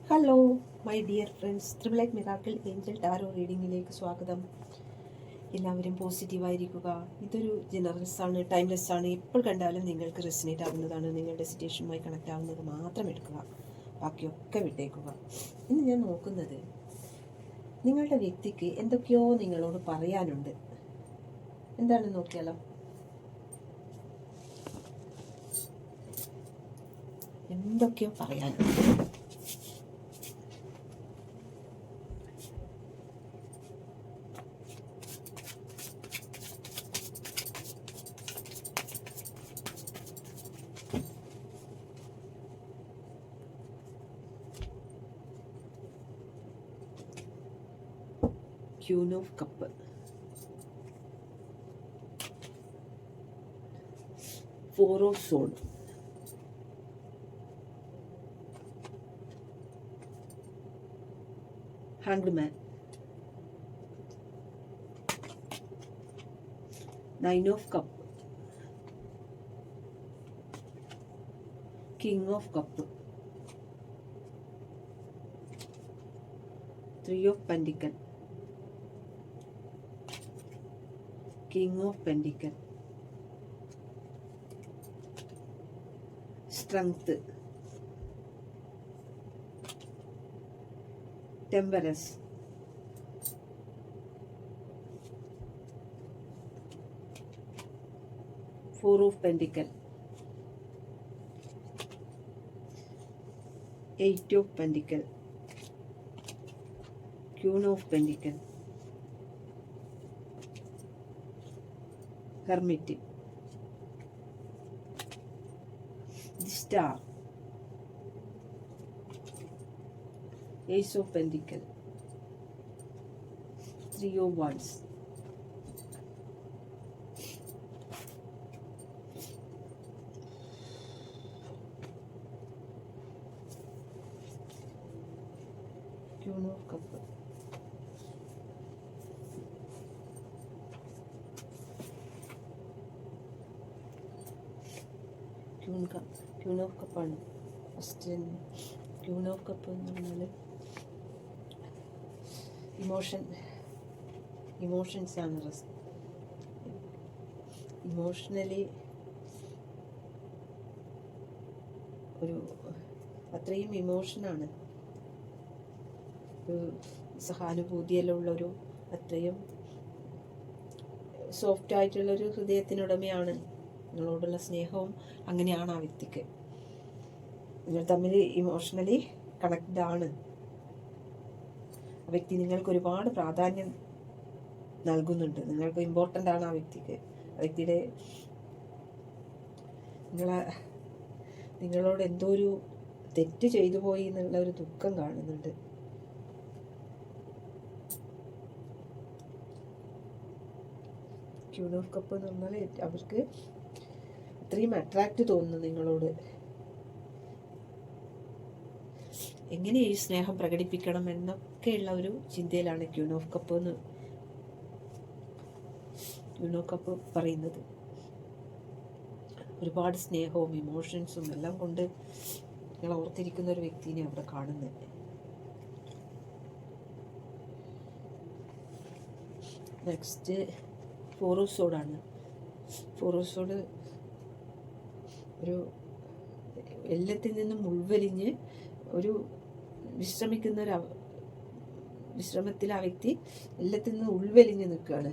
Hello my dear friends, triple eight miracle angel tarot റീഡിങ്ങിലേക്ക് സ്വാഗതം. എല്ലാവരും പോസിറ്റീവായിരിക്കുക. ഇതൊരു ജനറൽസ് ആണ്, ടൈംലെസ് ആണ്. എപ്പോൾ കണ്ടാലും നിങ്ങൾക്ക് റെസിനേറ്റ് ആവുന്നതാണ്. നിങ്ങളുടെ സിറ്റുവേഷനുമായി കണക്റ്റ് ആവുന്നത് മാത്രം എടുക്കുക, ബാക്കിയൊക്കെ വിട്ടേക്കുക. ഇന്ന് ഞാൻ നോക്കുന്നത് നിങ്ങളുടെ വ്യക്തിക്ക് എന്തൊക്കെയോ നിങ്ങളോട് പറയാനുണ്ട്. എന്താണെന്ന് നോക്കിയാലോ? എന്തൊക്കെയോ പറയാനുണ്ട്. Queen of cup, four of sword, hanged man, nine of cup, king of cup, three of pentacle, king of pentacle, strength, temperance, four of pentacle, eight of pentacle, queen of pentacle, hermit, the star, ace of pentacle, three of wands, queen of cup, queen of കപ്പാണ് first. Queen of cup എന്ന് പറഞ്ഞാൽ emotions ആണ്. Emotionally ഒരു അത്രയും ഇമോഷനാണ്, ഒരു സഹാനുഭൂതിയെല്ലാം ഉള്ളൊരു അത്രയും soft ആയിട്ടുള്ളൊരു ഹൃദയത്തിനുടമയാണ്. നിങ്ങളോടുള്ള സ്നേഹവും അങ്ങനെയാണ് ആ വ്യക്തിക്ക്. നിങ്ങൾ തമ്മിൽ ഇമോഷണലി കണക്റ്റഡ് ആണ്. ആ വ്യക്തി നിങ്ങൾക്ക് ഒരുപാട് പ്രാധാന്യം നൽകുന്നുണ്ട്. നിങ്ങൾക്ക് ഇമ്പോർട്ടൻ്റ് ആണ് ആ വ്യക്തിക്ക്. ആ വ്യക്തിയുടെ നിങ്ങളോട് എന്തോ ഒരു തെറ്റ് ചെയ്തു പോയി എന്നുള്ള ഒരു ദുഃഖം കാണുന്നുണ്ട്. ക്യൂൻ ഓഫ് കപ്പ് എന്ന് പറഞ്ഞാൽ അവർക്ക് അത്രയും അട്രാക്റ്റ് തോന്നുന്നു നിങ്ങളോട്. എങ്ങനെ ഈ സ്നേഹം പ്രകടിപ്പിക്കണം എന്നൊക്കെയുള്ള ഒരു ചിന്തയിലാണ് ക്യൂൻ ഓഫ് കപ്പ് പറയുന്നത്. ഒരുപാട് സ്നേഹവും ഇമോഷൻസും എല്ലാം കൊണ്ട് നിങ്ങൾ ഓർത്തിരിക്കുന്ന ഒരു വ്യക്തിനെ അവിടെ കാണുന്നത്. നെക്സ്റ്റ് ഫോർ ഓഫ് സോഡാണ്. ഫോർ ഓഫ് സോഡ് ഒരു എല്ലാത്തിൽ നിന്നും ഉൾവലിഞ്ഞ് ഒരു വിശ്രമത്തിൽ ആ വ്യക്തി എല്ലാത്തിൽ നിന്നും ഉൾവലിഞ്ഞ് നിൽക്കുകയാണ്.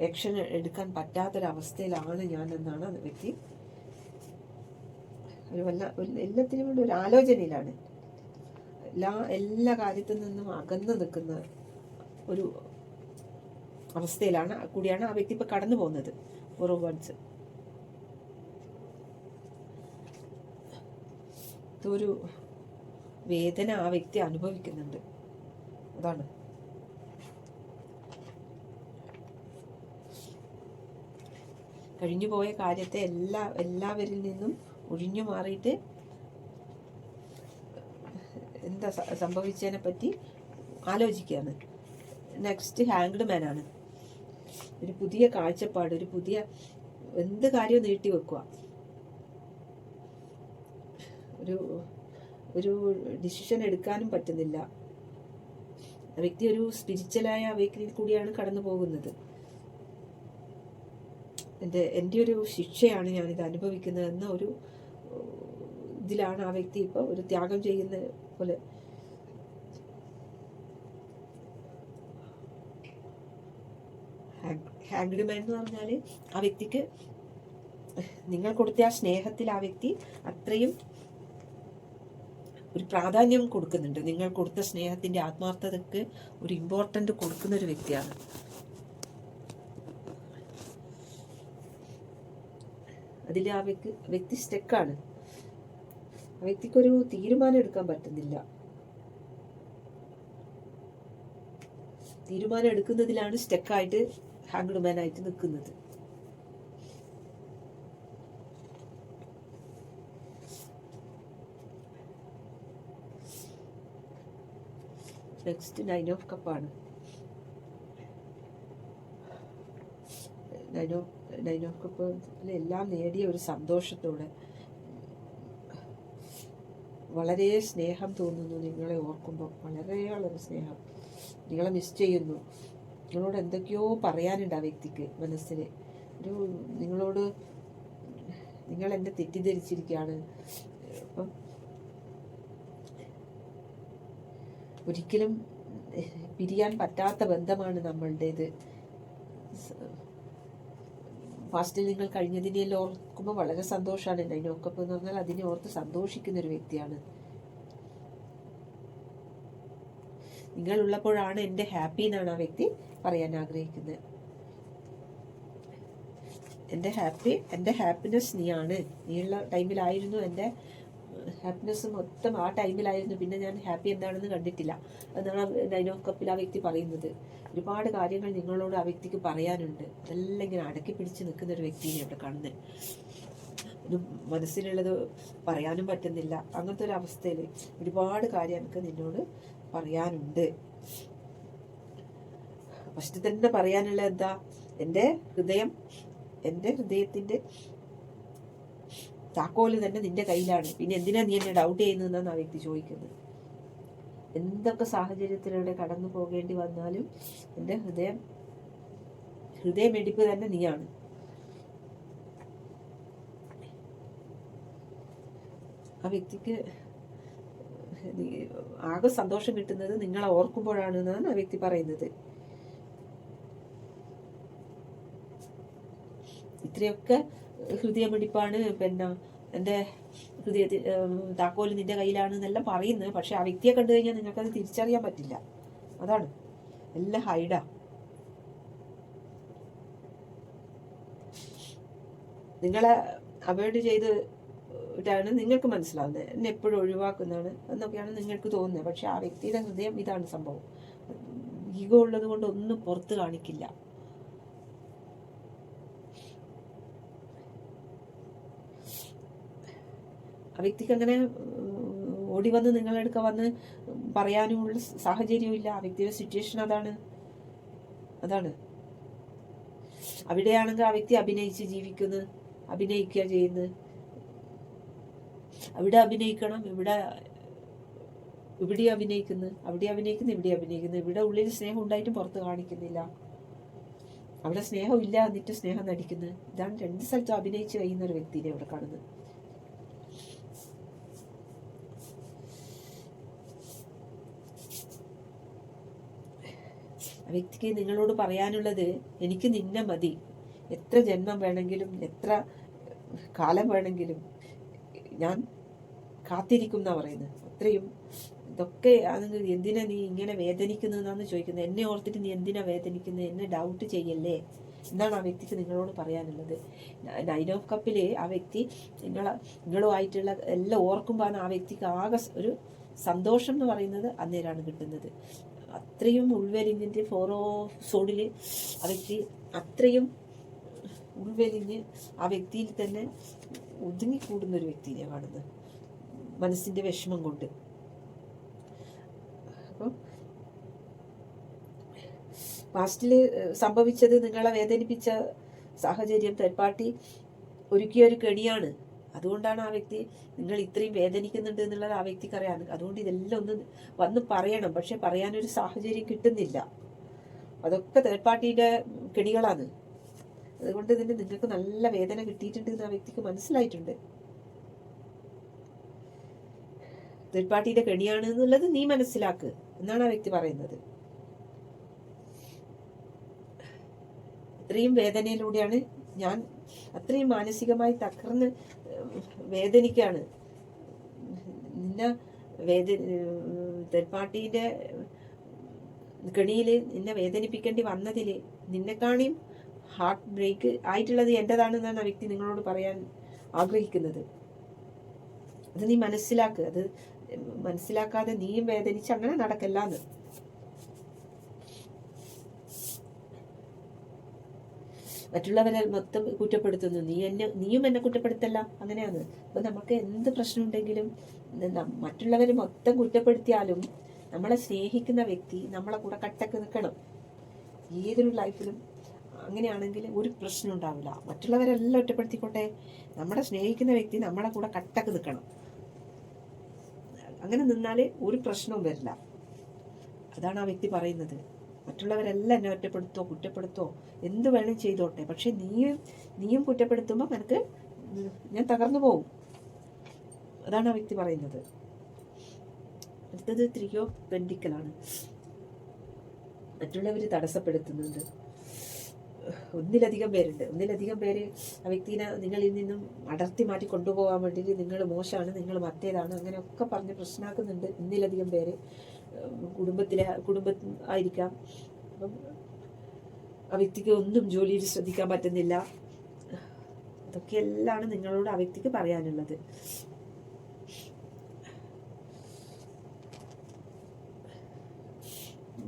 ആക്ഷൻ എടുക്കാൻ പറ്റാത്തൊരവസ്ഥയിലാണ് ഞാൻ എന്നാണ് ആ വ്യക്തി. എല്ലാത്തിനും കൂടി ഒരു ആലോചനയിലാണ്. എല്ലാ കാര്യത്തിൽ നിന്നും അകന്നു നിൽക്കുന്ന ഒരു അവസ്ഥയിലാണ് കൂടിയാണ് ആ വ്യക്തി ഇപ്പൊ കടന്നു പോകുന്നത്. ഫോർ ഓഫ് വൺസ് ഒരു വേദന ആ വ്യക്തി അനുഭവിക്കുന്നുണ്ട്. അതാണ് കഴിഞ്ഞു പോയ കാര്യത്തെ എല്ലാവരിൽ നിന്നും ഒഴിഞ്ഞു മാറിയിട്ട് എന്താ സംഭവിച്ചതിനെ പറ്റി ആലോചിക്കുകയാണ്. നെക്സ്റ്റ് ഹാങ്ഡ് മാൻ ആണ്. ഒരു പുതിയ കാഴ്ചപ്പാട്, ഒരു പുതിയ എന്ത് കാര്യവും നീട്ടി വെക്കുക. ഒരു ഒരു ഡിസിഷൻ എടുക്കാനും പറ്റുന്നില്ല. ആ വ്യക്തി ഒരു സ്പിരിച്വലായ അവേക്കനിൽ കൂടിയാണ് കടന്നു പോകുന്നത്. എൻ്റെ ഒരു ശിക്ഷയാണ് ഞാനിത് അനുഭവിക്കുന്നത് എന്ന ഒരു ഇതിലാണ് ആ വ്യക്തി ഇപ്പോൾ ഒരു ത്യാഗം ചെയ്യുന്ന പോലെ. ഹാങ്ക്ഡ് മാൻ എന്ന് പറഞ്ഞാൽ ആ വ്യക്തിക്ക് നിങ്ങൾ കൊടുത്ത ആ സ്നേഹത്തിൽ ആ വ്യക്തി അത്രയും ഒരു പ്രാധാന്യം കൊടുക്കുന്നുണ്ട്. നിങ്ങൾ കൊടുത്ത സ്നേഹത്തിന്റെ ആത്മാർത്ഥതയ്ക്ക് ഒരു ഇമ്പോർട്ടൻ്റ് കൊടുക്കുന്ന ഒരു വ്യക്തിയാണ്. അതിൽ ആ വ്യക്തി സ്റ്റക്കാണ്. ആ വ്യക്തിക്കൊരു തീരുമാനം എടുക്കാൻ പറ്റുന്നില്ല. തീരുമാനം എടുക്കുന്നതിലാണ് സ്റ്റക്കായിട്ട് ഹാങ്ക്ഡ് മാൻ ആയിട്ട് നിൽക്കുന്നത്. നെക്സ്റ്റ് 9 ഓഫ് കപ്പാണ്. 9 ഓഫ് കപ്പിൽ എല്ലാം നേടിയ ഒരു സന്തോഷത്തോടെ വളരെ സ്നേഹം തോന്നുന്നു നിങ്ങളെ ഓർക്കുമ്പോൾ. വളരെ വളരെ സ്നേഹം. നിങ്ങളെ മിസ് ചെയ്യുന്നു. നിങ്ങളോട് എന്തൊക്കെയോ പറയാനുണ്ട് ആ വ്യക്തിക്ക് മനസ്സിൽ. നിങ്ങളോട് നിങ്ങൾ എന്നെ തെറ്റിദ്ധരിച്ചിരിക്കുകയാണ്. അപ്പം ഒരിക്കലും പിരിയാൻ പറ്റാത്ത ബന്ധമാണ് നമ്മളുടേത്. ഫാസ്റ്റിൽ നിങ്ങൾ കഴിഞ്ഞതിനെല്ലാം ഓർക്കുമ്പോൾ വളരെ സന്തോഷമാണ്. അതിനൊക്കെ എന്ന് പറഞ്ഞാൽ അതിനെ ഓർത്ത് സന്തോഷിക്കുന്ന ഒരു വ്യക്തിയാണ്. നിങ്ങളുള്ളപ്പോഴാണ് എൻ്റെ ഹാപ്പി എന്നാണ് ആ വ്യക്തി പറയാൻ ആഗ്രഹിക്കുന്നത്. എൻ്റെ ഹാപ്പിനെസ് നീയാണ്. നീയുള്ള ടൈമിലായിരുന്നു എൻ്റെ ഹാപ്പിനെസ് മൊത്തം. ആ ടൈമിലായിരുന്നു. പിന്നെ ഞാൻ ഹാപ്പി എന്താണെന്ന് കണ്ടിട്ടില്ല എന്നാണ് 9 ഓഫ് കപ്പിൽ ആ വ്യക്തി പറയുന്നത്. ഒരുപാട് കാര്യങ്ങൾ നിങ്ങളോട് ആ വ്യക്തിക്ക് പറയാനുണ്ട്. അതെല്ലാം ഇങ്ങനെ അടക്കി പിടിച്ച് നിൽക്കുന്ന ഒരു വ്യക്തിനെ അവിടെ കാണുന്നത്. ഒരു മനസ്സിലുള്ളത് പറയാനും പറ്റുന്നില്ല. അങ്ങനത്തെ ഒരു അവസ്ഥയിൽ ഒരുപാട് കാര്യം എനിക്ക് നിന്നോട് പറയാനുണ്ട്. ഫസ്റ്റ് തന്നെ പറയാനുള്ള എന്താ, എൻ്റെ ഹൃദയത്തിൻ്റെ താക്കോല് തന്നെ നിന്റെ കയ്യിലാണ്. പിന്നെ എന്തിനാ നീ എന്നെ ഡൗട്ട് ചെയ്യുന്നതെന്നാണ് ആ വ്യക്തി ചോദിക്കുന്നത്. എന്തൊക്കെ സാഹചര്യത്തിലൂടെ കടന്നു പോകേണ്ടി വന്നാലും എൻ്റെ ഹൃദയമെടിപ്പ് തന്നെ നീയാണ്. ആ വ്യക്തിക്ക് ആകെ സന്തോഷം കിട്ടുന്നത് നിങ്ങളെ ഓർക്കുമ്പോഴാണ് എന്നാണ് ആ വ്യക്തി പറയുന്നത്. ഇത്രയൊക്കെ ഹൃദയമിടിപ്പാണ് പിന്നെ എൻ്റെ ഹൃദയത്തിൽ താക്കോല് നിന്റെ കയ്യിലാണ് എന്നെല്ലാം പറയുന്നത്. പക്ഷെ ആ വ്യക്തിയെ കണ്ടു കഴിഞ്ഞാൽ നിങ്ങൾക്കത് തിരിച്ചറിയാൻ പറ്റില്ല. അതാണ് എല്ലാം ഹൈഡാ. നിങ്ങളെ അവോയ്ഡ് ചെയ്തിട്ടാണ് നിങ്ങൾക്ക് മനസ്സിലാവുന്നത്. എന്നെ എപ്പോഴും ഒഴിവാക്കുന്നതാണ് എന്നൊക്കെയാണ് നിങ്ങൾക്ക് തോന്നുന്നത്. പക്ഷെ ആ വ്യക്തിയുടെ ഹൃദയം ഇതാണ് സംഭവം. ഈഗോ ഉള്ളത് കൊണ്ട് ഒന്നും പുറത്ത് കാണിക്കില്ല. ആ വ്യക്തിക്ക് അങ്ങനെ ഓടി വന്ന് നിങ്ങളെടുക്ക വന്ന് പറയാനുമുള്ള സാഹചര്യവും ഇല്ല. ആ വ്യക്തിയുടെ സിറ്റുവേഷൻ അതാണ്. അവിടെയാണെങ്കിൽ ആ വ്യക്തി അഭിനയിക്കുക ചെയ്യുന്നത്. അവിടെ അഭിനയിക്കണം, ഇവിടെ അഭിനയിക്കുന്നു, അവിടെ അഭിനയിക്കുന്നു. ഇവിടെ ഉള്ളിൽ സ്നേഹം ഉണ്ടായിട്ടും പുറത്ത് കാണിക്കുന്നില്ല. അവിടെ സ്നേഹം ഇല്ല എന്നിട്ട് സ്നേഹം നടിക്കുന്നു. ഇതാണ് രണ്ട് സ്ഥലത്തും അഭിനയിച്ച് കഴിയുന്ന ഒരു വ്യക്തിനെ ഇവിടെ കാണുന്നത്. ആ വ്യക്തിക്ക് നിങ്ങളോട് പറയാനുള്ളത്, എനിക്ക് നിന്നെ മതി. എത്ര ജന്മം വേണമെങ്കിലും എത്ര കാലം വേണമെങ്കിലും ഞാൻ കാത്തിരിക്കും എന്നാ പറയുന്നത്. അത്രയും ഇതൊക്കെ ആണെങ്കിൽ എന്തിനാ നീ ഇങ്ങനെ വേദനിക്കുന്നതെന്നാണ് ചോദിക്കുന്നത്. എന്നെ ഓർത്തിട്ട് നീ എന്തിനാ വേദനിക്കുന്നത്? എന്നെ ഡൗട്ട് ചെയ്യല്ലേ എന്നാണ് ആ വ്യക്തിക്ക് നിങ്ങളോട് പറയാനുള്ളത്. 9 ഓഫ് കപ്പിൽ ആ വ്യക്തി നിങ്ങളുമായിട്ടുള്ള എല്ലാം ഓർക്കുമ്പോഴാണ് ആ വ്യക്തിക്ക് ആകെ ഒരു സന്തോഷം എന്ന് പറയുന്നത് അന്നേരമാണ് കിട്ടുന്നത്. അത്രയും ഉൾവലിഞ്ഞിട്ട് 4 ഓഫ് സോഡിൽ ആ വ്യക്തി അത്രയും ഉൾവലിഞ്ഞ് ആ വ്യക്തിയിൽ തന്നെ ഒതുങ്ങിക്കൂടുന്ന ഒരു വ്യക്തിയെ കാണുന്നത്, മനസ്സിന്റെ വിഷമം കൊണ്ട്. അപ്പം പാസ്റ്റിൽ സംഭവിച്ചത്, നിങ്ങളെ വേദനിപ്പിച്ച സാഹചര്യം തേർഡ് പാർട്ടി ഒരുക്കിയ ഒരു കെണിയാണ്. അതുകൊണ്ടാണ് ആ വ്യക്തി നിങ്ങൾ ഇത്രയും വേദനിക്കുന്നുണ്ട് എന്നുള്ളത് ആ വ്യക്തിക്ക് അറിയാൻ. അതുകൊണ്ട് ഇതെല്ലാം ഒന്ന് വന്ന് പറയണം, പക്ഷെ പറയാനൊരു സാഹചര്യം കിട്ടുന്നില്ല. അതൊക്കെ തേർഡ് പാർട്ടിയുടെ കെണികളാണ്. അതുകൊണ്ട് ഇതിന് നിങ്ങൾക്ക് നല്ല വേദന കിട്ടിയിട്ടുണ്ട് എന്ന് ആ വ്യക്തിക്ക് മനസ്സിലായിട്ടുണ്ട്. തേർഡ് പാർട്ടിയുടെ കെണിയാണ് എന്നുള്ളത് നീ മനസ്സിലാക്ക് എന്നാണ് ആ വ്യക്തി പറയുന്നത്. ഇത്രയും വേദനയിലൂടെയാണ് ഞാൻ, അത്രയും മാനസികമായി തകർന്ന് വേദനിക്കാണ്. നിന്നെ തേർഡ് പാർട്ടിയുടെ കെണിയിൽ നിന്നെ വേദനിപ്പിക്കേണ്ടി വന്നതിൽ നിന്നെക്കാണിയും ഹാർട്ട് ബ്രേക്ക് ആയിട്ടുള്ളത് എൻ്റെതാണെന്നാണ് ആ വ്യക്തി നിങ്ങളോട് പറയാൻ ആഗ്രഹിക്കുന്നത്. അത് നീ മനസ്സിലാക്ക്. അത് മനസ്സിലാക്കാതെ നീയും വേദനിച്ച് അങ്ങനെ നടക്കല്ലാന്ന്. മറ്റുള്ളവരെ മൊത്തം കുറ്റപ്പെടുത്തുന്നു, നീയും എന്നെ കുറ്റപ്പെടുത്തല്ല, അങ്ങനെയാണ്. അപ്പൊ നമുക്ക് എന്ത് പ്രശ്നം ഉണ്ടെങ്കിലും മറ്റുള്ളവർ മൊത്തം കുറ്റപ്പെടുത്തിയാലും നമ്മളെ സ്നേഹിക്കുന്ന വ്യക്തി നമ്മളെ കൂടെ കട്ടക്ക് നിൽക്കണം. ഏതൊരു ലൈഫിലും അങ്ങനെയാണെങ്കിൽ ഒരു പ്രശ്നം ഉണ്ടാവില്ല. മറ്റുള്ളവരെല്ലാം ഒറ്റപ്പെടുത്തിക്കോട്ടെ, നമ്മളെ സ്നേഹിക്കുന്ന വ്യക്തി നമ്മളെ കൂടെ കട്ടക്ക് നിൽക്കണം. അങ്ങനെ നിന്നാൽ ഒരു പ്രശ്നവും വരില്ല. അതാണ് ആ വ്യക്തി പറയുന്നത്. മറ്റുള്ളവരെല്ലാം എന്നെ ഒറ്റപ്പെടുത്തോ കുറ്റപ്പെടുത്തോ എന്ത് വേണം ചെയ്തോട്ടെ, പക്ഷെ നീയും കുറ്റപ്പെടുത്തുമ്പോൾ എനിക്ക് ഞാൻ തകർന്നു പോകും. അതാണ് ആ വ്യക്തി പറയുന്നത്. അടുത്തത് 3 ഓഫ് പെന്റിക്കിളാണ്. മറ്റുള്ളവർ തടസ്സപ്പെടുത്തുന്നുണ്ട്. ഒന്നിലധികം പേര് ആ വ്യക്തിനെ നിങ്ങളിൽ നിന്നും അടർത്തി മാറ്റി കൊണ്ടുപോകാൻ വേണ്ടിയിട്ട് നിങ്ങൾ മോശമാണ്, നിങ്ങൾ മറ്റേതാണ്, അങ്ങനെയൊക്കെ പറഞ്ഞ് പ്രശ്നമാക്കുന്നുണ്ട്. ഒന്നിലധികം പേര് കുടുംബം ആയിരിക്കാം. അപ്പം ആ വ്യക്തിക്ക് ഒന്നും ജോലിയിൽ ശ്രദ്ധിക്കാൻ പറ്റുന്നില്ല. അതൊക്കെയെല്ലാം നിങ്ങളോട് ആ വ്യക്തിക്ക് പറയാനുള്ളത്.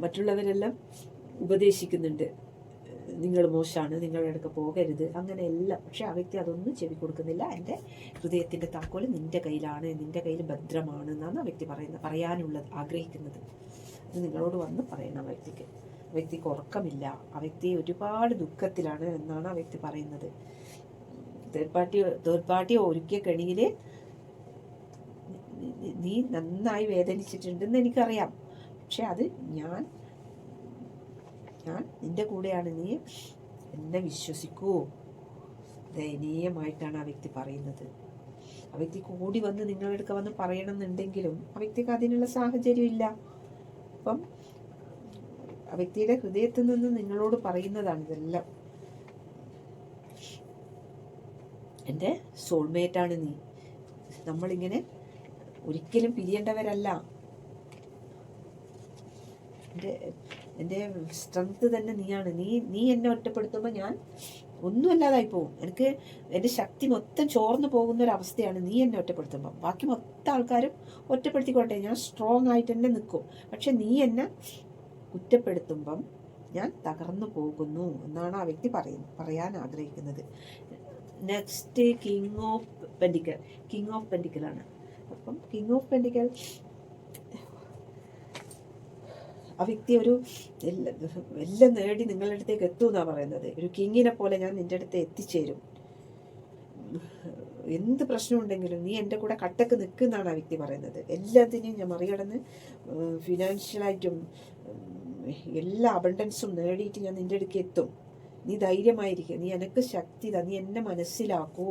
മറ്റുള്ളവരെല്ലാം ഉപദേശിക്കുന്നുണ്ട്, നിങ്ങൾ മോശമാണ്, നിങ്ങളുടെ അടുക്ക പോകരുത്, അങ്ങനെയെല്ലാം. പക്ഷെ ആ വ്യക്തി അതൊന്നും ചെവി കൊടുക്കുന്നില്ല. എൻ്റെ ഹൃദയത്തിൻ്റെ താക്കോൽ നിൻ്റെ കയ്യിലാണ്, നിൻ്റെ കയ്യിൽ ഭദ്രമാണ് എന്നാണ് ആ വ്യക്തി പറയാനുള്ളത്, ആഗ്രഹിക്കുന്നത്. അത് നിങ്ങളോട് വന്ന് പറയണം. ആ വ്യക്തിക്ക് ഉറക്കമില്ല, ആ വ്യക്തി ഒരുപാട് ദുഃഖത്തിലാണ് എന്നാണ് ആ വ്യക്തി പറയുന്നത്. തേർഡ് പാർട്ടി ഒരുക്കിയ കെണിയിൽ നീ നന്നായി വേദനിച്ചിട്ടുണ്ടെന്ന് എനിക്കറിയാം. പക്ഷെ അത് ഞാൻ നിന്റെ കൂടെയാണ്, നീ എന്നെ വിശ്വസിക്കൂ. ദയനീയമായിട്ടാണ് ആ വ്യക്തി പറയുന്നത്. ആ വ്യക്തി കൂടി വന്ന് നിങ്ങളുടെ അടുക്ക വന്ന് പറയണമെന്നുണ്ടെങ്കിലും ആ വ്യക്തിക്ക് അതിനുള്ള സാഹചര്യം ഇല്ല. അപ്പം ആ വ്യക്തിയുടെ ഹൃദയത്തിൽ നിന്ന് നിങ്ങളോട് പറയുന്നതാണ് ഇതെല്ലാം. എൻ്റെ സോൾമേറ്റാണ് നീ, നമ്മളിങ്ങനെ ഒരിക്കലും പിരിയേണ്ടവരല്ല. എൻ്റെ സ്ട്രെങ്ത് തന്നെ നീയാണ്. നീ എന്നെ ഒറ്റപ്പെടുത്തുമ്പോൾ ഞാൻ ഒന്നുമല്ലാതായി പോകും. എനിക്ക് എൻ്റെ ശക്തി മൊത്തം ചോർന്നു പോകുന്ന ഒരവസ്ഥയാണ് നീ എന്നെ ഒറ്റപ്പെടുത്തുമ്പോൾ. ബാക്കി മൊത്തം ആൾക്കാരും ഒറ്റപ്പെടുത്തിക്കോട്ടെ, ഞാൻ സ്ട്രോങ് ആയിട്ട് തന്നെ നിൽക്കും. പക്ഷെ നീ എന്നെ കുറ്റപ്പെടുത്തുമ്പം ഞാൻ തകർന്നു പോകുന്നു എന്നാണ് ആ വ്യക്തി പറയാൻ ആഗ്രഹിക്കുന്നത്. നെക്സ്റ്റ് കിങ് ഓഫ് പെന്റിക്കിളാണ്. അപ്പം കിങ് ഓഫ് പെന്റിക്കിൾ ആ വ്യക്തി എല്ലാം നേടി നിങ്ങളുടെ അടുത്തേക്ക് എത്തും എന്നാണ് പറയുന്നത്. ഒരു കിങ്ങിനെ പോലെ ഞാൻ നിന്റെ അടുത്ത് എത്തിച്ചേരും. എന്ത് പ്രശ്നം ഉണ്ടെങ്കിലും നീ എൻ്റെ കൂടെ കട്ടക്ക് നിൽക്കുന്നാണ് ആ വ്യക്തി പറയുന്നത്. എല്ലാത്തിനെയും ഞാൻ മറികടന്ന് ഫിനാൻഷ്യലായിട്ടും എല്ലാ അബണ്ടൻസും നേടിയിട്ട് ഞാൻ നിന്റെ അടുക്ക് എത്തും. നീ ധൈര്യമായിരിക്കുക, നീ എനിക്ക് ശക്തി താ, നീ എന്നെ മനസ്സിലാക്കൂ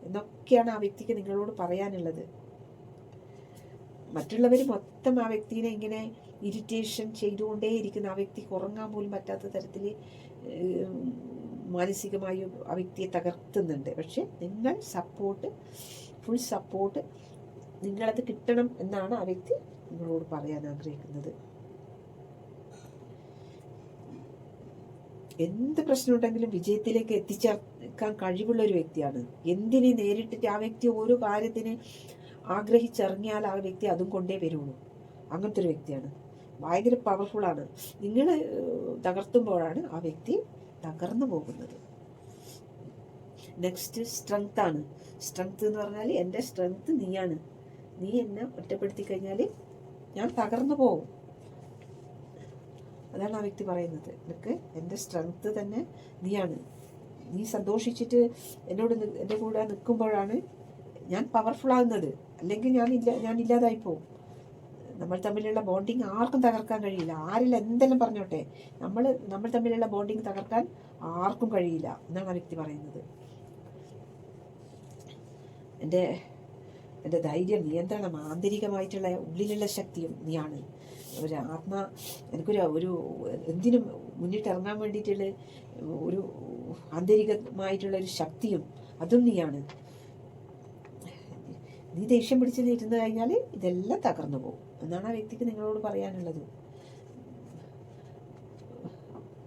എന്നൊക്കെയാണ് ആ വ്യക്തിക്ക് നിങ്ങളോട് പറയാനുള്ളത്. മറ്റുള്ളവർ മൊത്തം ആ വ്യക്തിനെ ഇങ്ങനെ ഇറിറ്റേഷൻ ചെയ്തുകൊണ്ടേയിരിക്കുന്ന, ആ വ്യക്തിക്ക് ഉറങ്ങാൻ പോലും പറ്റാത്ത തരത്തിൽ മാനസികമായി ആ വ്യക്തിയെ തകർത്തുന്നുണ്ട്. പക്ഷെ നിങ്ങൾ ഫുൾ സപ്പോർട്ട് നിങ്ങളത് കിട്ടണം എന്നാണ് ആ വ്യക്തി നിങ്ങളോട് പറയാൻ ആഗ്രഹിക്കുന്നത്. എന്ത് പ്രശ്നമുണ്ടെങ്കിലും വിജയത്തിലേക്ക് എത്തിച്ചേർക്കാൻ കഴിവുള്ള ഒരു വ്യക്തിയാണ്. എന്തിനെ നേരിട്ടിട്ട് ആ വ്യക്തി ഓരോ കാര്യത്തിന് ആഗ്രഹിച്ചിറങ്ങിയാൽ ആ വ്യക്തി അതും കൊണ്ടേ വരുള്ളൂ. അങ്ങനത്തെ ഒരു വ്യക്തിയാണ്. ഭയങ്കര പവർഫുള്ളാണ്. നിങ്ങൾ തകർത്തുമ്പോഴാണ് ആ വ്യക്തി തകർന്നു പോകുന്നത്. നെക്സ്റ്റ് സ്ട്രെങ്ത് ആണ്. സ്ട്രെങ്ത് എന്ന് പറഞ്ഞാൽ എൻ്റെ സ്ട്രെങ്ത് നീയാണ്. നീ എന്നെ ഒറ്റപ്പെടുത്തി കഴിഞ്ഞാൽ ഞാൻ തകർന്നു പോകും. അതാണ് ആ വ്യക്തി പറയുന്നത്. എനിക്ക് എൻ്റെ സ്ട്രെങ്ത് തന്നെ നീയാണ്. നീ സന്തോഷിച്ചിട്ട് എൻ്റെ കൂടെ നിൽക്കുമ്പോഴാണ് ഞാൻ പവർഫുൾ ആകുന്നത്. അല്ലെങ്കിൽ ഞാൻ ഇല്ലാതായി പോകും. നമ്മൾ തമ്മിലുള്ള ബോണ്ടിങ് ആർക്കും തകർക്കാൻ കഴിയില്ല. ആരിൽ എന്തെല്ലാം പറഞ്ഞോട്ടെ, നമ്മൾ തമ്മിലുള്ള ബോണ്ടിങ് തകർക്കാൻ ആർക്കും കഴിയില്ല എന്നാണ് ആ വ്യക്തി പറയുന്നത്. എൻ്റെ ധൈര്യം, നിയന്ത്രണം, ആന്തരികമായിട്ടുള്ള ഉള്ളിലുള്ള ശക്തിയും നീയാണ്. എനിക്കൊരു എന്തിനും മുന്നിട്ടിറങ്ങാൻ വേണ്ടിയിട്ടുള്ള ഒരു ആന്തരികമായിട്ടുള്ള ഒരു ശക്തിയും അതും നീയാണ്. നീ ദേഷ്യം പിടിച്ച് കഴിഞ്ഞാൽ ഇതെല്ലാം തകർന്നു പോകും എന്നാണ് ആ വ്യക്തിക്ക് നിങ്ങളോട് പറയാനുള്ളത്.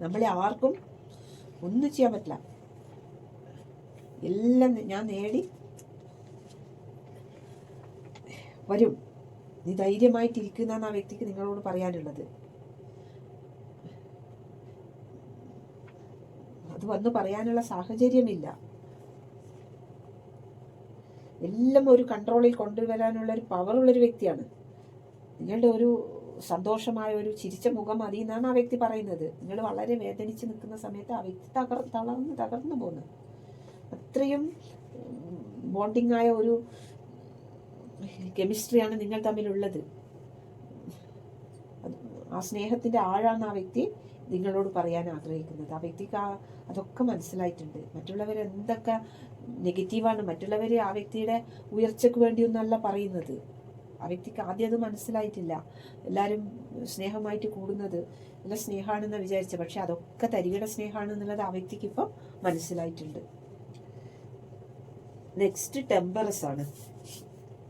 നമ്മളെ ആർക്കും ഒന്നും ചെയ്യാൻ പറ്റില്ല. എല്ലാം ഞാൻ നേടി വരും. നീ ധൈര്യമായിട്ടിരിക്കുന്നതാണ് ആ വ്യക്തിക്ക് നിങ്ങളോട് പറയാനുള്ളത്. അത് വന്ന് പറയാനുള്ള സാഹചര്യമില്ല. എല്ലാം ഒരു കൺട്രോളിൽ കൊണ്ടുവരാനുള്ള ഒരു പവറുള്ളൊരു വ്യക്തിയാണ്. നിങ്ങളുടെ ഒരു സന്തോഷമായ ഒരു ചിരിച്ച മുഖം മതി എന്നാണ് ആ വ്യക്തി പറയുന്നത്. നിങ്ങൾ വളരെ വേദനിച്ച് നിൽക്കുന്ന സമയത്ത് ആ വ്യക്തി തകർന്നു പോകുന്നു. അത്രയും ബോണ്ടിങ് ആയ ഒരു കെമിസ്ട്രിയാണ് നിങ്ങൾ തമ്മിലുള്ളത്. ആ സ്നേഹത്തിൻ്റെ ആഴാണ് ആ വ്യക്തി നിങ്ങളോട് പറയാൻ ആഗ്രഹിക്കുന്നത്. ആ വ്യക്തിക്ക് അതൊക്കെ മനസ്സിലായിട്ടുണ്ട്. മറ്റുള്ളവരെന്തൊക്കെ നെഗറ്റീവാണ്, മറ്റുള്ളവർ ആ വ്യക്തിയുടെ ഉയർച്ചയ്ക്ക് വേണ്ടിയൊന്നല്ല പറയുന്നത്. ആ വ്യക്തിക്ക് ആദ്യം അത് മനസ്സിലായിട്ടില്ല. എല്ലാവരും സ്നേഹമായിട്ട് കൂടുന്നത് നല്ല സ്നേഹമാണെന്ന് വിചാരിച്ച, പക്ഷെ അതൊക്കെ തരികട സ്നേഹമാണെന്നുള്ളത് ആ വ്യക്തിക്ക് ഇപ്പം മനസ്സിലായിട്ടുണ്ട്. നെക്സ്റ്റ് ടെമ്പറസ് ആണ്.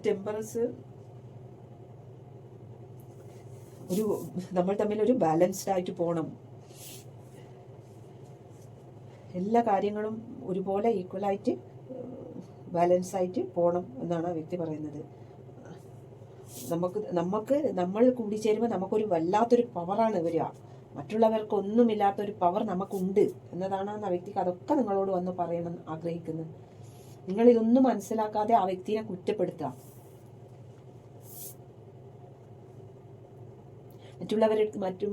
ടെമ്പറസ് നമ്മൾ തമ്മിൽ ഒരു ബാലൻസ്ഡ് ആയിട്ട് പോകണം. എല്ലാ കാര്യങ്ങളും ഒരുപോലെ ഈക്വലായിട്ട് ബാലൻസ് ആയിട്ട് പോകണം എന്നാണ് ആ വ്യക്തി പറയുന്നത്. നമ്മൾ കൂടിച്ചേരുമ്പോൾ നമുക്കൊരു വല്ലാത്തൊരു പവറാണ് വരിക. മറ്റുള്ളവർക്കൊന്നുമില്ലാത്തൊരു പവർ നമുക്കുണ്ട് എന്നതാണ് ആ വ്യക്തിക്ക് അതൊക്കെ നിങ്ങളോട് വന്ന് പറയണം ആഗ്രഹിക്കുന്നത്. നിങ്ങളിതൊന്നും മനസ്സിലാക്കാതെ ആ വ്യക്തിയെ കുറ്റപ്പെടുത്തുക.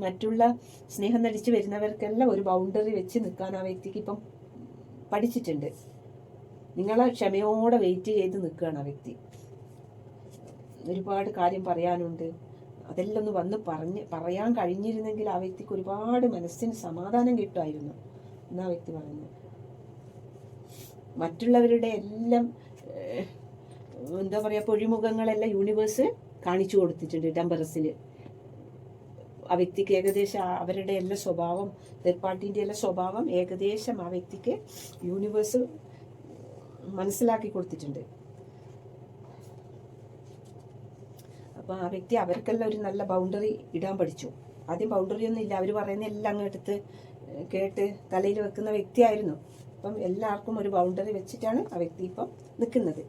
മറ്റുള്ള സ്നേഹം നടിച്ച് വരുന്നവർക്കെല്ലാം ഒരു ബൗണ്ടറി വെച്ച് നിൽക്കാൻ ആ വ്യക്തിക്ക് ഇപ്പം പഠിച്ചിട്ടുണ്ട്. നിങ്ങളെ ക്ഷമയോടെ വെയിറ്റ് ചെയ്ത് നിൽക്കുകയാണ് ആ വ്യക്തി. ഒരുപാട് കാര്യം പറയാനുണ്ട്. അതെല്ലാം ഒന്ന് വന്ന് പറയാൻ കഴിഞ്ഞിരുന്നെങ്കിൽ ആ വ്യക്തിക്ക് ഒരുപാട് മനസ്സിന് സമാധാനം കിട്ടുമായിരുന്നു എന്നാ വ്യക്തി പറയുന്നത്. മറ്റുള്ളവരുടെ എല്ലാം എന്താ പറയുക, പൊഴിമുഖങ്ങളെല്ലാം യൂണിവേഴ്സ് കാണിച്ചു കൊടുത്തിട്ടുണ്ട് ടെമ്പറസിൽ. ആ വ്യക്തിക്ക് ഏകദേശം അവരുടെ എല്ലാ സ്വഭാവം, തേർഡ് പാർട്ടീൻ്റെ എല്ലാ സ്വഭാവം ഏകദേശം ആ വ്യക്തിക്ക് യൂണിവേഴ്സ് മനസ്സിലാക്കി കൊടുത്തിട്ടുണ്ട്. അപ്പോൾ ആ വ്യക്തി അവർക്കെല്ലാം ഒരു നല്ല ബൗണ്ടറി ഇടാൻ പഠിച്ചു. ആദ്യം ബൗണ്ടറി ഒന്നും ഇല്ല, അവർ പറയുന്ന എല്ലാം അങ്ങെടുത്ത് കേട്ട് തലയിൽ വെക്കുന്ന വ്യക്തിയായിരുന്നു. അപ്പം എല്ലാവർക്കും ഒരു ബൗണ്ടറി വെച്ചിട്ടാണ് ആ വ്യക്തി ഇപ്പം നിൽക്കുന്നത്.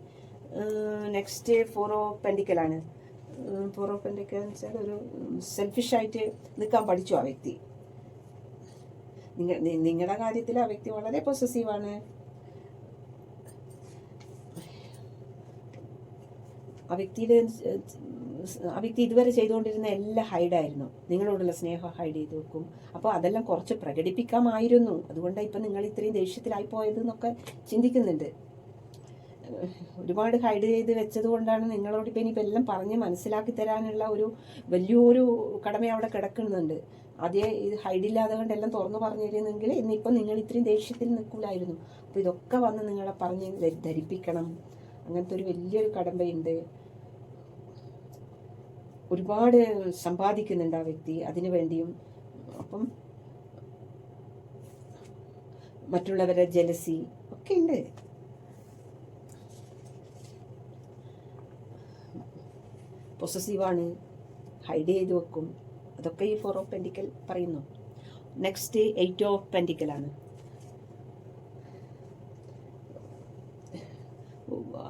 നെക്സ്റ്റ് 4 ഓഫ് പെൻഡിക്കലാണ്. 4 ഓഫ് പെൻഡിക്കൽ എന്ന് വെച്ചാൽ ഒരു സെൽഫിഷായിട്ട് നിൽക്കാൻ പഠിച്ചു ആ വ്യക്തി. നിങ്ങളുടെ കാര്യത്തിൽ ആ വ്യക്തി വളരെ പൊസസീവാണ്. ആ വ്യക്തി ഇതുവരെ ചെയ്തുകൊണ്ടിരുന്ന എല്ലാം ഹൈഡായിരുന്നു. നിങ്ങളോടുള്ള സ്നേഹം ഹൈഡ് ചെയ്ത് വെക്കും. അപ്പോൾ അതെല്ലാം കുറച്ച് പ്രകടിപ്പിക്കാമായിരുന്നു. അതുകൊണ്ടാണ് ഇപ്പം നിങ്ങൾ ഇത്രയും ദേഷ്യത്തിലായി പോയത് എന്നൊക്കെ ചിന്തിക്കുന്നുണ്ട്. ഒരുപാട് ഹൈഡ് ചെയ്ത് വെച്ചത് കൊണ്ടാണ് നിങ്ങളോട് ഇപ്പം ഇനിയിപ്പോൾ എല്ലാം പറഞ്ഞ് മനസ്സിലാക്കി തരാനുള്ള ഒരു വലിയൊരു കടമ അവിടെ കിടക്കുന്നുണ്ട്. ആദ്യം ഇത് ഹൈഡില്ലാതെ കൊണ്ട് എല്ലാം തുറന്നു പറഞ്ഞു തരുന്നെങ്കിൽ ഇന്നിപ്പം നിങ്ങൾ ഇത്രയും ദേഷ്യത്തിൽ നിൽക്കില്ലായിരുന്നു. അപ്പോൾ ഇതൊക്കെ വന്ന് നിങ്ങളെ പറഞ്ഞ് ധരിപ്പിക്കണം. അങ്ങനത്തെ ഒരു വലിയൊരു കടമ്പയുണ്ട്. ഒരുപാട് സമ്പാദിക്കുന്നുണ്ട് ആ വ്യക്തി അതിനു വേണ്ടിയും. അപ്പം മറ്റുള്ളവരെ ജലസി ഒക്കെ ഉണ്ട്. പൊസസീവാണ്, ഹൈഡ് ചെയ്ത് വെക്കും. അതൊക്കെ ഈ 4 ഓഫ് പെൻഡിക്കൽ പറയുന്നു. നെക്സ്റ്റ് 8 ഓഫ് പെൻഡിക്കലാണ്.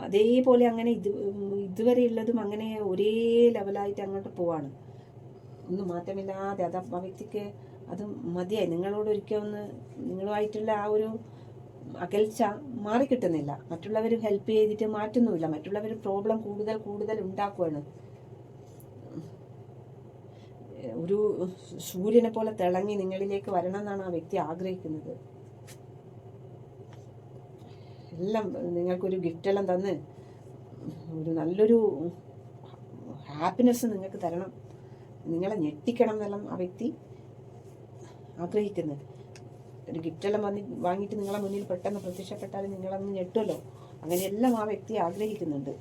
അതേപോലെ അങ്ങനെ ഇതുവരെ ഉള്ളതും അങ്ങനെ ഒരേ ലെവലായിട്ട് അങ്ങോട്ട് പോവാണ്. ഒന്നും മാറ്റമില്ലാതെ അത് ആ വ്യക്തിക്ക് അത് മതിയായി. നിങ്ങളോട് ഒരിക്കൽ നിങ്ങളുമായിട്ടുള്ള ആ ഒരു അകൽച്ച മാറിക്കിട്ടുന്നില്ല. മറ്റുള്ളവർ ഹെൽപ്പ് ചെയ്തിട്ട് മാറ്റുന്നുമില്ല. മറ്റുള്ളവർ പ്രോബ്ലം കൂടുതൽ ഉണ്ടാക്കുകയാണ്. ഒരു സൂര്യനെ പോലെ തിളങ്ങി നിങ്ങളിലേക്ക് വരണം എന്നാണ് ആ വ്യക്തി ആഗ്രഹിക്കുന്നത്. എല്ലാം നിങ്ങൾക്കൊരു ഗിഫ്റ്റെല്ലാം തന്ന് ഒരു നല്ലൊരു ഹാപ്പിനെസ് നിങ്ങൾക്ക് തരണം, നിങ്ങളെ ഞെട്ടിക്കണം എന്നെല്ലാം ആ വ്യക്തി ആഗ്രഹിക്കുന്നത്. ഒരു ഗിഫ്റ്റെല്ലാം വാങ്ങിയിട്ട് നിങ്ങളെ മുന്നിൽ പെട്ടെന്ന് പ്രത്യക്ഷപ്പെട്ടാൽ നിങ്ങളൊന്ന് ഞെട്ടുമല്ലോ, അങ്ങനെയെല്ലാം ആ വ്യക്തി ആഗ്രഹിക്കുന്നുണ്ട്.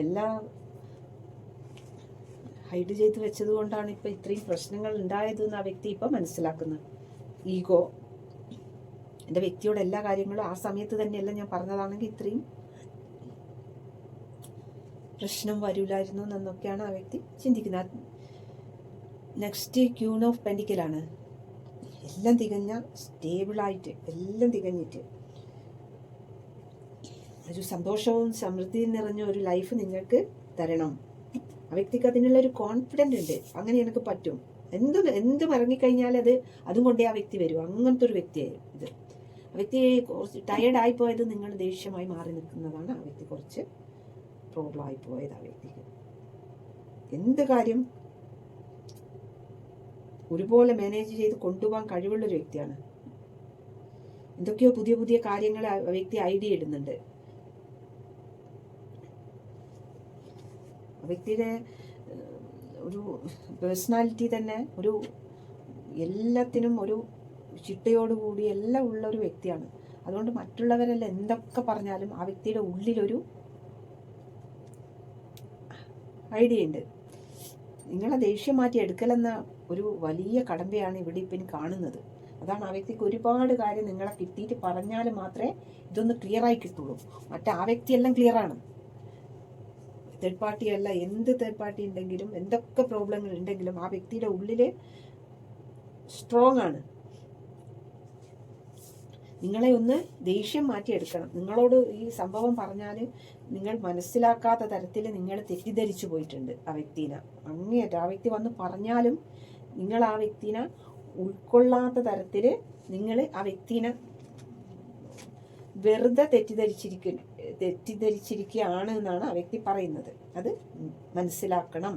എല്ലാം ഹൈഡ് ചെയ്ത് വെച്ചത് കൊണ്ടാണ് ഇപ്പം ഇത്രയും പ്രശ്നങ്ങൾ ഉണ്ടായത് എന്ന് ആ വ്യക്തി ഇപ്പം മനസ്സിലാക്കുന്നത്. ഈഗോ, എൻ്റെ വ്യക്തിയോട് എല്ലാ കാര്യങ്ങളും ആ സമയത്ത് തന്നെയല്ല ഞാൻ പറഞ്ഞതാണെങ്കിൽ ഇത്രയും പ്രശ്നം വരില്ലായിരുന്നു എന്നൊക്കെയാണ് ആ വ്യക്തി ചിന്തിക്കുന്നത്. നെക്സ്റ്റ് ക്യൂൺ ഓഫ് പെൻഡിക്കലാണ്. എല്ലാം തികഞ്ഞ, സ്റ്റേബിളായിട്ട് എല്ലാം തികഞ്ഞിട്ട് ഒരു സന്തോഷവും സമൃദ്ധിയും നിറഞ്ഞ ഒരു ലൈഫ് നിങ്ങൾക്ക് തരണം. ആ വ്യക്തിക്ക് അതിനുള്ള ഒരു കോൺഫിഡൻ്റ് ഉണ്ട്, അങ്ങനെ എനിക്ക് പറ്റും, എന്തും ഇറങ്ങിക്കഴിഞ്ഞാൽ അതും കൊണ്ടേ ആ വ്യക്തി വരും. അങ്ങനത്തെ ഒരു വ്യക്തിയായി ഇത്. ആ വ്യക്തി കുറച്ച് ടയേർഡായി പോയത് നിങ്ങൾ ദേഷ്യമായി മാറി നിൽക്കുന്നതാണ്. ആ വ്യക്തി കുറച്ച് പ്രോബ്ലം ആയി പോയത്. ആ വ്യക്തിക്ക് എന്ത് കാര്യം ഒരുപോലെ മാനേജ് ചെയ്ത് കൊണ്ടുപോകാൻ കഴിവുള്ളൊരു വ്യക്തിയാണ്. എന്തൊക്കെയോ പുതിയ പുതിയ കാര്യങ്ങൾ ആ വ്യക്തി ഐഡിയ ഇടുന്നുണ്ട്. ആ വ്യക്തിയുടെ ഒരു പേഴ്സണാലിറ്റി തന്നെ ഒരു എല്ലാത്തിനും ഒരു ചിട്ടയോടുകൂടി എല്ലാം ഉള്ള ഒരു വ്യക്തിയാണ്. അതുകൊണ്ട് മറ്റുള്ളവരെല്ലാം എന്തൊക്കെ പറഞ്ഞാലും ആ വ്യക്തിയുടെ ഉള്ളിലൊരു ഐഡിയ ഉണ്ട്. നിങ്ങളെ ദേഷ്യം മാറ്റി എടുക്കലെന്ന ഒരു വലിയ കടമ്പയാണ് ഇവിടെ ഇപ്പം കാണുന്നത്. അതാണ് ആ വ്യക്തിക്ക് ഒരുപാട് കാര്യം നിങ്ങളെ കിട്ടിയിട്ട് പറഞ്ഞാൽ മാത്രമേ ഇതൊന്ന് ക്ലിയറായി കിട്ടുള്ളൂ. ആ വ്യക്തിയെല്ലാം ക്ലിയറാണ്. തേർഡ് പാർട്ടി അല്ല, എന്ത് തേർഡ് പാർട്ടി ഉണ്ടെങ്കിലും എന്തൊക്കെ പ്രോബ്ലങ്ങൾ ഉണ്ടെങ്കിലും ആ വ്യക്തിയുടെ ഉള്ളിൽ സ്ട്രോങ് ആണ്. നിങ്ങളെ ഒന്ന് ദേഷ്യം മാറ്റിയെടുക്കണം. നിങ്ങളോട് ഈ സംഭവം പറഞ്ഞാൽ നിങ്ങൾ മനസ്സിലാക്കാത്ത തരത്തിൽ നിങ്ങൾ തെറ്റിദ്ധരിച്ചു പോയിട്ടുണ്ട് ആ വ്യക്തിനെ. അങ്ങേയറ്റം ആ വ്യക്തി വന്ന് പറഞ്ഞാലും നിങ്ങൾ ആ വ്യക്തിനെ ഉൾക്കൊള്ളാത്ത തരത്തിൽ നിങ്ങൾ ആ വ്യക്തിനെ വെറുതെ തെറ്റിദ്ധരിച്ചിരിക്കുകയാണ് എന്നാണ് ആ വ്യക്തി പറയുന്നത്. അത് മനസ്സിലാക്കണം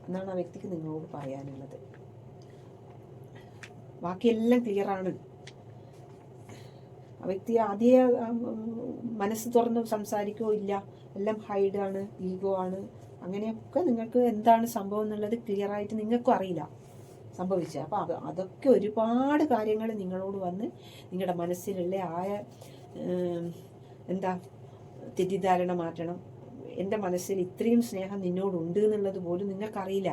എന്നാണ് ആ വ്യക്തിക്ക് നിങ്ങളോട് പറയാനുള്ളത്. ബാക്കിയെല്ലാം ക്ലിയറാണ്. ആ വ്യക്തി ആദ്യ മനസ്സ് തുറന്ന് സംസാരിക്കുകയോ ഇല്ല, എല്ലാം ഹൈഡാണ്, ഈഗോ ആണ്. അങ്ങനെയൊക്കെ നിങ്ങൾക്ക് എന്താണ് സംഭവം എന്നുള്ളത് ക്ലിയറായിട്ട് നിങ്ങൾക്കും അറിയില്ല സംഭവിച്ചത്. അപ്പോൾ അതൊക്കെ ഒരുപാട് കാര്യങ്ങൾ നിങ്ങളോട് വന്ന് നിങ്ങളുടെ മനസ്സിലുള്ള തെറ്റിദ്ധാരണ മാറ്റണം. എൻ്റെ മനസ്സിൽ ഇത്രയും സ്നേഹം നിന്നോടുണ്ട് എന്നുള്ളത് പോലും നിങ്ങൾക്കറിയില്ല.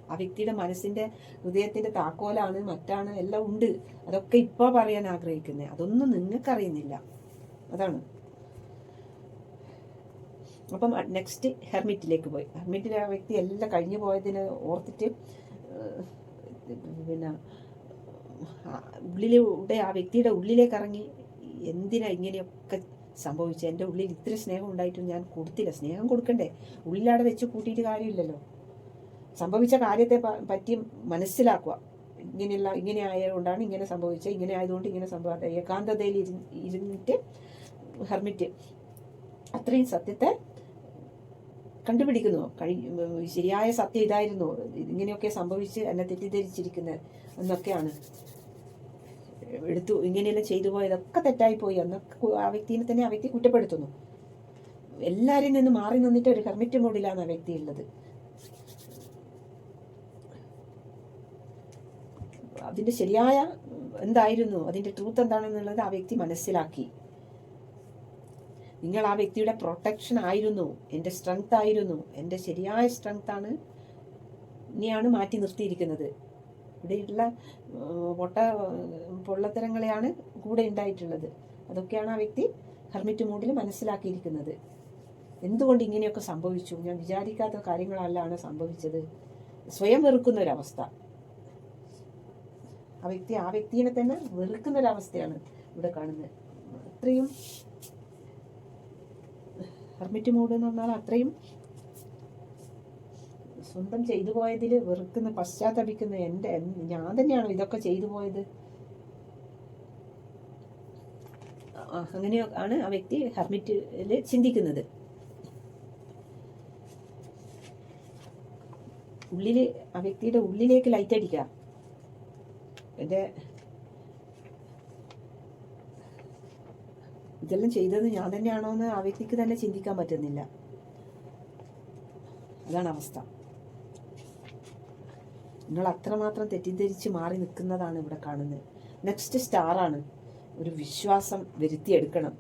ആ വ്യക്തിയുടെ മനസ്സിൻ്റെ ഹൃദയത്തിൻ്റെ താക്കോലാണ്, മറ്റാണ്, എല്ലാം ഉണ്ട്. അതൊക്കെ ഇപ്പോൾ പറയാൻ ആഗ്രഹിക്കുന്നത്, അതൊന്നും നിങ്ങൾക്കറിയുന്നില്ല. അതാണ്. അപ്പം നെക്സ്റ്റ് ഹെർമിറ്റിലേക്ക് പോയി. ഹെർമിറ്റിൽ ആ വ്യക്തി എല്ലാം കഴിഞ്ഞു പോയതിനെ ഓർത്തിട്ട് പിന്നെ ഉള്ളിലൂടെ ആ വ്യക്തിയുടെ ഉള്ളിലേക്ക് ഇറങ്ങി, എന്തിനാ ഇങ്ങനെയൊക്കെ സംഭവിച്ചത്? എൻ്റെ ഉള്ളിൽ ഇത്ര സ്നേഹം ഉണ്ടായിട്ടും ഞാൻ കൊടുത്തില്ല. സ്നേഹം കൊടുക്കണ്ടേ? ഉള്ളിലാടെ വെച്ച് കൂട്ടിയിട്ട് കാര്യമില്ലല്ലോ. സംഭവിച്ച കാര്യത്തെ പറ്റി മനസ്സിലാക്കുക. ഇങ്ങനെ ആയതുകൊണ്ടാണ് ഇങ്ങനെ സംഭവിച്ചത്, ഇങ്ങനെ ആയതുകൊണ്ട് ഇങ്ങനെ സംഭവിച്ചത്. ഏകാന്തതയിൽ ഇരുന്നിട്ട് ഹെർമിറ്റ് അത്രയും സത്യത്തെ കണ്ടുപിടിക്കുന്നു. ശരിയായ സത്യം ഇതായിരുന്നു, ഇങ്ങനെയൊക്കെ സംഭവിച്ച് എന്നെ തെറ്റിദ്ധരിച്ചിരിക്കുന്നത് എന്നൊക്കെയാണ് ഇങ്ങനെയെല്ലാം ചെയ്തു പോയതൊക്കെ തെറ്റായിപ്പോയി എന്നൊക്കെ ആ വ്യക്തിനെ തന്നെ ആ വ്യക്തി കുറ്റപ്പെടുത്തുന്നു. എല്ലാവരിൽ നിന്ന് മാറി നിന്നിട്ട് ഒരു ഹെർമിറ്റ് മോഡിലാണ് ആ വ്യക്തി ഉള്ളത്. അതിൻ്റെ ശരിയായ എന്തായിരുന്നു, അതിൻ്റെ ട്രൂത്ത് എന്താണെന്നുള്ളത് ആ വ്യക്തി മനസ്സിലാക്കി. നിങ്ങൾ ആ വ്യക്തിയുടെ പ്രൊട്ടക്ഷൻ ആയിരുന്നു, എൻ്റെ സ്ട്രെങ്ത് ആയിരുന്നു, എൻ്റെ ശരിയായ സ്ട്രെങ്താണ് ഇനിയാണ് മാറ്റി നിർത്തിയിരിക്കുന്നത്. ഇവിടെയുള്ള പൊള്ളത്തരങ്ങളെയാണ് കൂടെ ഉണ്ടായിട്ടുള്ളത്. അതൊക്കെയാണ് ആ വ്യക്തി ഹെർമിറ്റ് മൂഡിൽ മനസ്സിലാക്കിയിരിക്കുന്നത്. എന്തുകൊണ്ട് ഇങ്ങനെയൊക്കെ സംഭവിച്ചു? ഞാൻ വിചാരിക്കാത്ത കാര്യങ്ങളല്ലാണ് സംഭവിച്ചത്. സ്വയം വെറുക്കുന്ന ഒരവസ്ഥ. ആ വ്യക്തിയെ തന്നെ വെറുക്കുന്നൊരവസ്ഥയാണ് ഇവിടെ കാണുന്നത്. അത്രയും ഹെർമിറ്റ് മൂഡ് എന്ന് പറഞ്ഞാൽ അത്രയും സ്വന്തം ചെയ്തു പോയതിൽ വെറുക്കുന്ന, പശ്ചാത്തപിക്കുന്ന, ഞാൻ തന്നെയാണോ ഇതൊക്കെ ചെയ്തു പോയത്? അങ്ങനെയാണ് ആ വ്യക്തി ഹെർമിറ്റിൽ ചിന്തിക്കുന്നത്. ആ വ്യക്തിയുടെ ഉള്ളിലേക്ക് ലൈറ്റ് അടിക്കുക. എൻ്റെ ഇതെല്ലാം ചെയ്തത് ഞാൻ തന്നെയാണോ എന്ന് ആ വ്യക്തിക്ക് തന്നെ ചിന്തിക്കാൻ പറ്റുന്നില്ല. അതാണ് അവസ്ഥ. നിങ്ങൾ അത്രമാത്രം തെറ്റിദ്ധരിച്ച് മാറി നിൽക്കുന്നതാണ് ഇവിടെ കാണുന്നത്. നെക്സ്റ്റ് സ്റ്റാറാണ്. ഒരു വിശ്വാസം വരുത്തിയെടുക്കണം.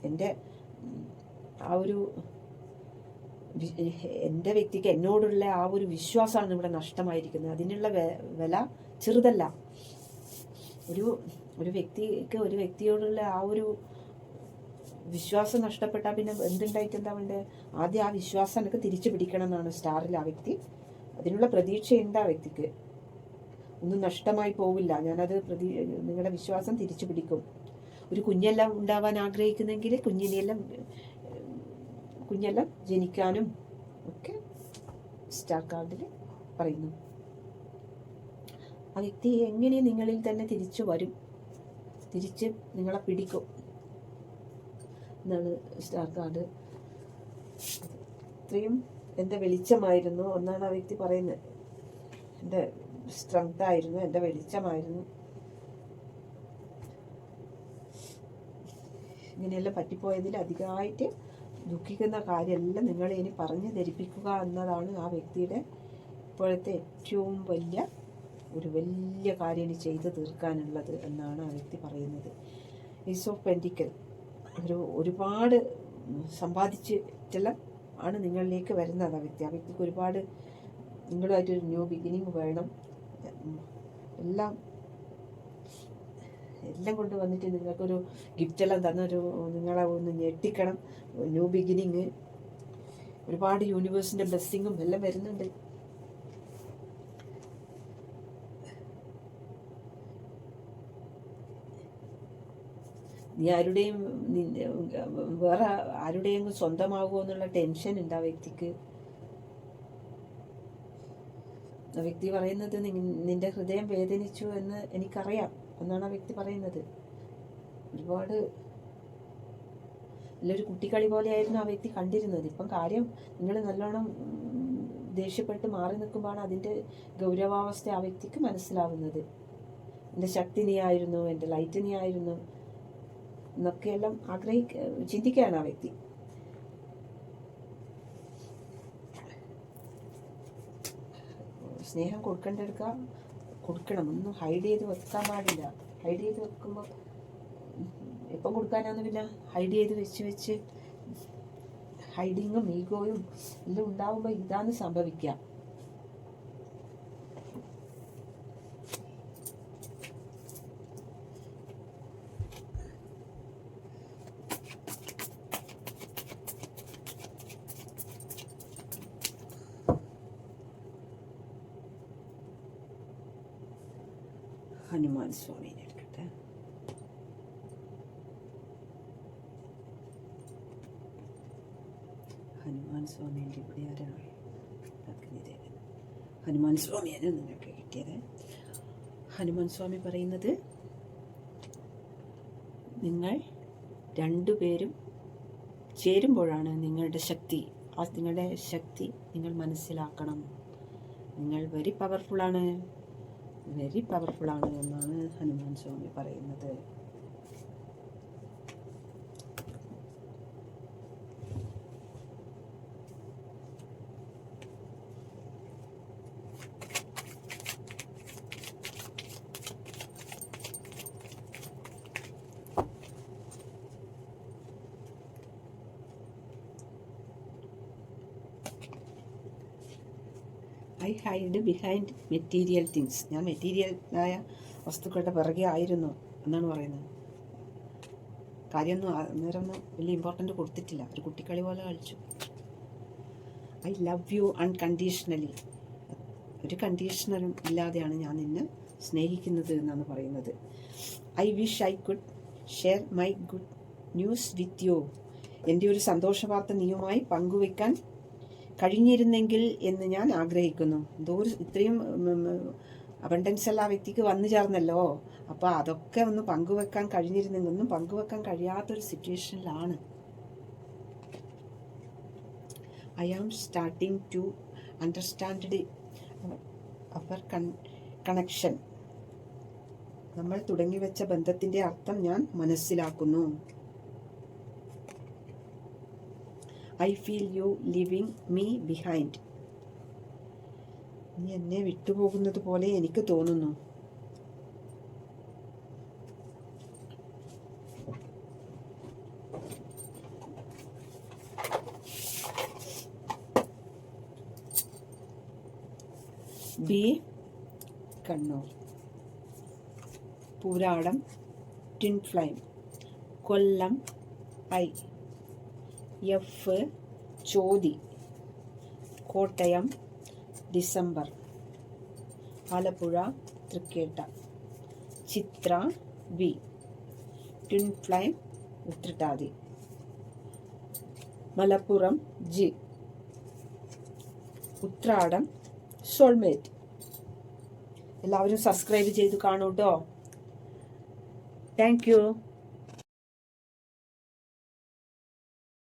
എൻ്റെ വ്യക്തിക്ക് എന്നോടുള്ള ആ ഒരു വിശ്വാസമാണ് ഇവിടെ നഷ്ടമായിരിക്കുന്നത്. അതിനുള്ള വില ചെറുതല്ല. ഒരു വ്യക്തിയോടുള്ള ആ ഒരു വിശ്വാസം നഷ്ടപ്പെട്ടാൽ പിന്നെ എന്തുണ്ടായിട്ട് എന്താ വേണ്ടത്? ആദ്യം ആ വിശ്വാസം എനിക്ക് തിരിച്ചു പിടിക്കണം എന്നാണ് സ്റ്റാറിൽ ആ വ്യക്തി. അതിനുള്ള പ്രതീക്ഷയുണ്ട് ആ വ്യക്തിക്ക്. ഒന്നും നഷ്ടമായി പോവില്ല. ഞാനത് നിങ്ങളുടെ വിശ്വാസം തിരിച്ചു പിടിക്കും. ഒരു കുഞ്ഞെല്ലാം ഉണ്ടാവാൻ ആഗ്രഹിക്കുന്നെങ്കിൽ കുഞ്ഞെല്ലാം ജനിക്കാനും ഒക്കെ സ്റ്റാർ കാർഡിൽ പറയുന്നു. ആ വ്യക്തി എങ്ങനെ നിങ്ങളിൽ തന്നെ തിരിച്ചു വരും, തിരിച്ച് നിങ്ങളെ പിടിക്കും എന്നാണ് സ്റ്റാർ കാർഡ്. ഇത്രയും എൻ്റെ വെളിച്ചമായിരുന്നു എന്നാണ് ആ വ്യക്തി പറയുന്നത്. എൻ്റെ സ്ട്രെങ്ത് ആയിരുന്നു, എൻ്റെ വെളിച്ചമായിരുന്നു. ഇങ്ങനെയെല്ലാം പറ്റിപ്പോയതിൽ അധികമായിട്ട് ദുഃഖിക്കുന്ന കാര്യമെല്ലാം നിങ്ങളെ ഇനി പറഞ്ഞു ധരിപ്പിക്കുക എന്നതാണ് ആ വ്യക്തിയുടെ ഇപ്പോഴത്തെ ഏറ്റവും വലിയ കാര്യം ഇനി ചെയ്തു തീർക്കാനുള്ളത് എന്നാണ് ആ വ്യക്തി പറയുന്നത്. ഈസ് ഓഫ് പെൻറ്റിക്കൽ ഒരുപാട് സമ്പാദിച്ചിട്ടെല്ലാം ആണ് നിങ്ങളിലേക്ക് വരുന്നത് ആ വ്യക്തിക്ക് ഒരുപാട് നിങ്ങളുമായിട്ടൊരു ന്യൂ ബിഗിനിങ് വേണം. എല്ലാം കൊണ്ട് വന്നിട്ട് നിങ്ങൾക്കൊരു ഗിഫ്റ്റെല്ലാം തന്നൊരു നിങ്ങളെ ഒന്ന് ഞെട്ടിക്കണം. ന്യൂ ബിഗിനിങ്, ഒരുപാട് യൂണിവേഴ്സിൻ്റെ ബ്ലെസ്സിങ്ങും എല്ലാം വരുന്നുണ്ട്. നീ വേറെ ആരുടെയും സ്വന്തമാകുമോ എന്നുള്ള ടെൻഷൻ ഉണ്ട് ആ വ്യക്തിക്ക്. ആ വ്യക്തി പറയുന്നത് നിന്റെ ഹൃദയം വേദനിച്ചു എന്ന് എനിക്കറിയാം എന്നാണ് ആ വ്യക്തി പറയുന്നത്. ഒരുപാട് നല്ലൊരു കുട്ടിക്കളി പോലെയായിരുന്നു ആ വ്യക്തി കണ്ടിരുന്നത്. ഇപ്പം കാര്യം നിങ്ങൾ നല്ലോണം ദേഷ്യപ്പെട്ട് മാറി നിൽക്കുമ്പോഴാണ് അതിൻ്റെ ഗൗരവാവസ്ഥ ആ വ്യക്തിക്ക് മനസ്സിലാവുന്നത്. എൻ്റെ ശക്തി നീ ആയിരുന്നു, എൻ്റെ ലൈറ്റ് നീ ആയിരുന്നു എന്നൊക്കെയെല്ലാം ചിന്തിക്കുകയാണ് ആ വ്യക്തി. സ്നേഹം കൊടുക്കണം. ഒന്നും ഹൈഡ് ചെയ്ത് വെക്കാൻ പാടില്ല. ഹൈഡ് ചെയ്ത് വെക്കുമ്പോൾ എപ്പം കൊടുക്കാനാന്ന് പിന്നെ ഹൈഡ് ചെയ്ത് വെച്ച് ഹൈഡിങ്ങും ഈഗോയും എല്ലാം ഉണ്ടാവുമ്പോൾ ഇതാണ് സംഭവിക്കുക. ഹനുമാൻ സ്വാമിനെ എടുക്കട്ടെ. ഹനുമാൻ സ്വാമിൻ്റെ ഇവിടെ ആരാണ്? ഹനുമാൻ സ്വാമിയാണ് നിങ്ങൾക്ക് കിട്ടിയത്. ഹനുമാൻ സ്വാമി പറയുന്നത്, നിങ്ങൾ രണ്ടുപേരും ചേരുമ്പോഴാണ് നിങ്ങളുടെ ശക്തി നിങ്ങൾ മനസ്സിലാക്കണം. നിങ്ങൾ വെരി പവർഫുള്ളാണ് എന്നാണ് ഹനുമാൻ സ്വാമി പറയുന്നത്. I hide behind material things. ഞാൻ മെറ്റീരിയലായ വസ്തുക്കളുടെ പിറകെ ആയിരുന്നു എന്നാണ് പറയുന്നത്. കാര്യമൊന്നും അന്നേരമൊന്നും വലിയ ഇമ്പോർട്ടൻ്റ് കൊടുത്തിട്ടില്ല. ഒരു കുട്ടിക്കളി പോലെ കളിച്ചു. I love you unconditionally. ഒരു കണ്ടീഷണലും ഇല്ലാതെയാണ് ഞാൻ നിന്നെ സ്നേഹിക്കുന്നത് എന്നാണ് പറയുന്നത്. I wish I could share my good news with you. എൻ്റെ ഒരു സന്തോഷ വാർത്ത നീയുമായി പങ്കുവെക്കാൻ കഴിഞ്ഞിരുന്നെങ്കിൽ എന്ന് ഞാൻ ആഗ്രഹിക്കുന്നു. ഇത്രയും അബണ്ടൻസ് എല്ലാം ആ വ്യക്തിക്ക് വന്നു ചേർന്നല്ലോ. അപ്പോൾ അതൊക്കെ ഒന്ന് പങ്കുവെക്കാൻ കഴിഞ്ഞിരുന്നെങ്കിൽ ഒന്നും പങ്കുവെക്കാൻ കഴിയാത്തൊരു സിറ്റുവേഷനിലാണ്. I am starting to understand our connection. നമ്മൾ തുടങ്ങി വെച്ച ബന്ധത്തിന്റെ അർത്ഥം ഞാൻ മനസ്സിലാക്കുന്നു. I feel you leaving me behind. നീ എന്നെ വിട്ടുപോകുന്നത് പോലെ എനിക്ക് തോന്നുന്നു. B Kannur. Pooradam twin flame. Kollam I. F Chothi. Kottayam December. Alappuzha Thrikketta. Chithra B. Twin flame Uthrattathi. Malappuram G. Uthradam soulmate. എല്ലാവരും സബ്സ്ക്രൈബ് ചെയ്ത് കാണൂ കേട്ടോ. Thank U.